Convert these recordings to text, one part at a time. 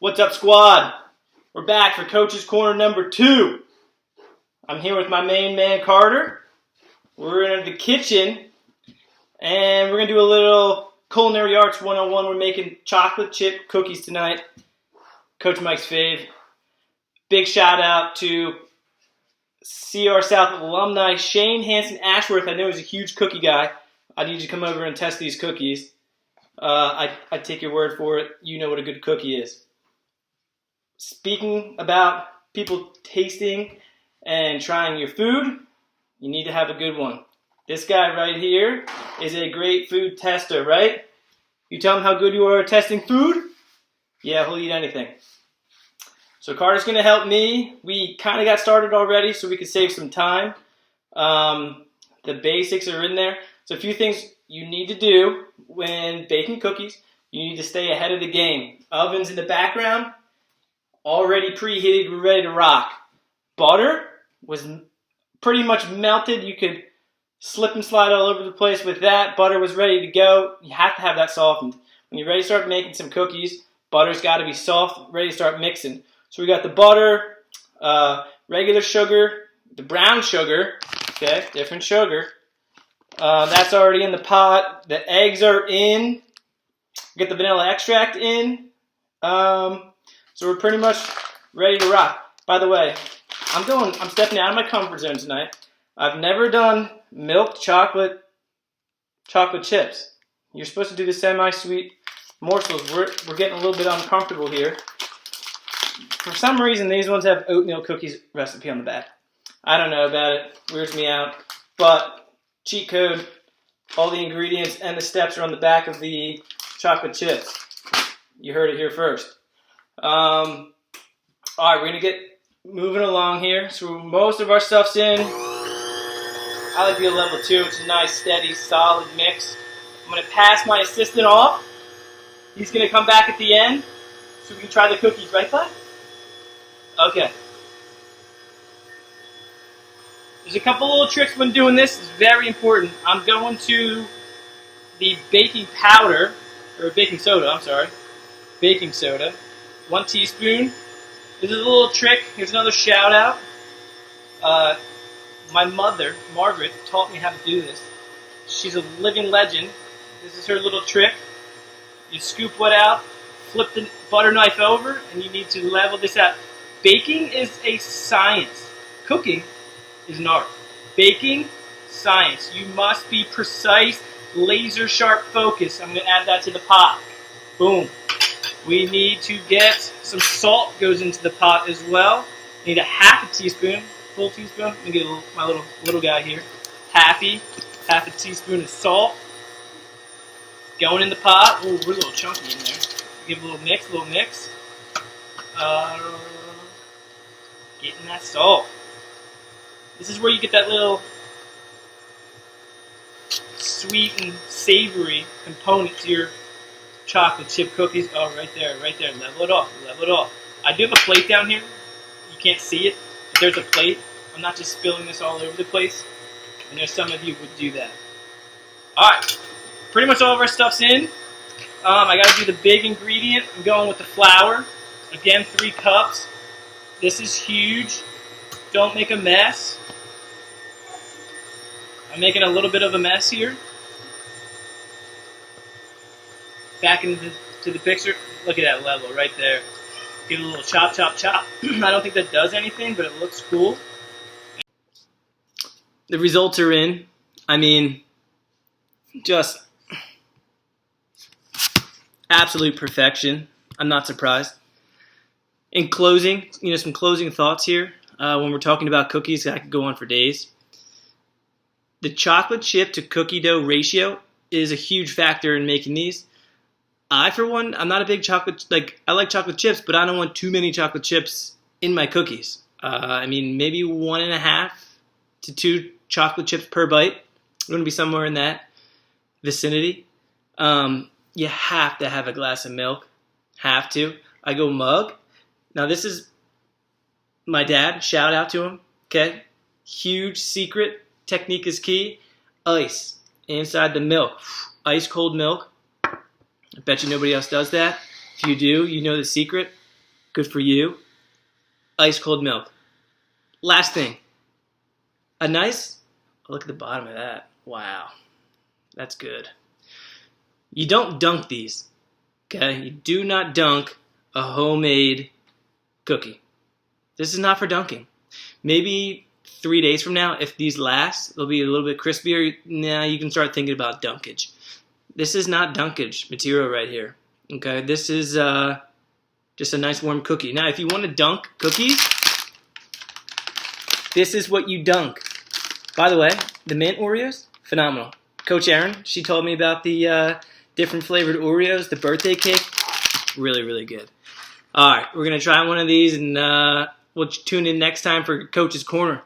What's up, squad? We're back for Coach's Corner number 2. I'm here with my main man, Carter. We're in the kitchen, and we're going to do a little Culinary Arts 101. We're making chocolate chip cookies tonight. Coach Mike's fave. Big shout out to CR South alumni Shane Hanson Ashworth. I know he's a huge cookie guy. I need you to come over and test these cookies. I take your word for it. You know what a good cookie is. Speaking about people tasting and trying your food, you need to have a good one. This guy right here is a great food tester, right? You tell him how good you are at testing food? Yeah, he'll eat anything. So Carter's going to help me. We kind of got started already so we could save some time. The basics are in there. So a few things you need to do when baking cookies. You need to stay ahead of the game. Oven's in the background. Already preheated, we're ready to rock. Butter was pretty much melted. You could slip and slide all over the place with that. Butter was ready to go. You have to have that softened. When you're ready to start making some cookies, butter's got to be soft, ready to start mixing. So we got the butter, regular sugar, the brown sugar, okay, different sugar. That's already in the pot. The eggs are in. Get the vanilla extract in. So we're pretty much ready to rock. By the way, I'm stepping out of my comfort zone tonight. I've never done milk chocolate chips. You're supposed to do the semi-sweet morsels. We're getting a little bit uncomfortable here. For some reason, these ones have oatmeal cookies recipe on the back. I don't know about it. Weirds me out. But cheat code, all the ingredients and the steps are on the back of the chocolate chips. You heard it here first. All right, we're gonna get moving along here. So most of our stuff's in. I like to be a level 2. It's a nice, steady, solid mix. I'm gonna pass my assistant off. He's gonna come back at the end so we can try the cookies, right, bud? Okay. There's a couple little tricks when doing this. It's very important. I'm going to the baking powder, or baking soda, I'm sorry. Baking soda. 1 teaspoon. This is a little trick. Here's another shout out. My mother, Margaret, taught me how to do this. She's a living legend. This is her little trick. You scoop what out, flip the butter knife over, and you need to level this out. Baking is a science. Cooking is an art. Baking, science. You must be precise, laser sharp focus. I'm going to add that to the pot. Boom. We need to get some salt goes into the pot as well. We need a half a teaspoon, full teaspoon. Let me get my little guy here. Half a teaspoon of salt going in the pot. Ooh, we're a little chunky in there. Give a little mix. Getting that salt. This is where you get that little sweet and savory component to your chocolate chip cookies. Oh, right there. Level it off. I do have a plate down here. You can't see it, but there's a plate. I'm not just spilling this all over the place. I know some of you would do that. Alright, pretty much all of our stuff's in. I got to do the big ingredient. I'm going with the flour. Again, 3 cups. This is huge. Don't make a mess. I'm making a little bit of a mess here. Back into the picture. Look at that level right there. Get a little chop. I don't think that does anything, but it looks cool. The results are in. I mean, just absolute perfection. I'm not surprised. In closing, some closing thoughts here. When we're talking about cookies, I could go on for days. The chocolate chip to cookie dough ratio is a huge factor in making these. I, for one, I'm not a big I like chocolate chips, but I don't want too many chocolate chips in my cookies. Maybe 1.5 to 2 chocolate chips per bite. We're going to be somewhere in that vicinity. You have to have a glass of milk. Have to. I go mug. Now, this is my dad. Shout out to him. Okay? Huge secret. Technique is key. Ice inside the milk. Ice cold milk. I bet you nobody else does that. If you do, you know the secret. good for you. Ice cold milk. Last thing, look at the bottom of that. Wow, that's good. You don't dunk these, okay? You do not dunk a homemade cookie. This is not for dunking. Maybe 3 days from now, if these last, they'll be a little bit crispier. Now you can start thinking about dunkage. This is not dunkage material right here, okay? This is just a nice warm cookie. Now, if you want to dunk cookies, this is what you dunk. By the way, the mint Oreos, phenomenal. Coach Erin, she told me about the different flavored Oreos, the birthday cake, really, really good. All right, we're going to try one of these, and we'll tune in next time for Coach's Corner.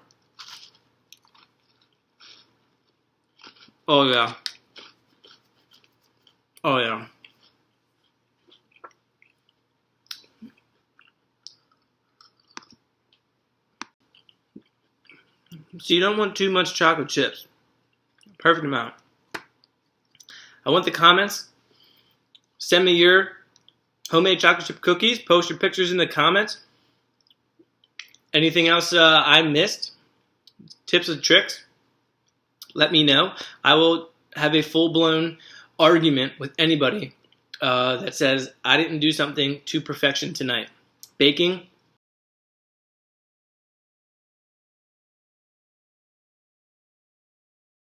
Oh, yeah. Oh, yeah. So you don't want too much chocolate chips. Perfect amount. I want the comments. Send me your homemade chocolate chip cookies. Post your pictures in the comments. Anything else I missed? Tips and tricks? Let me know. I will have a full-blown argument with anybody that says I didn't do something to perfection tonight. Baking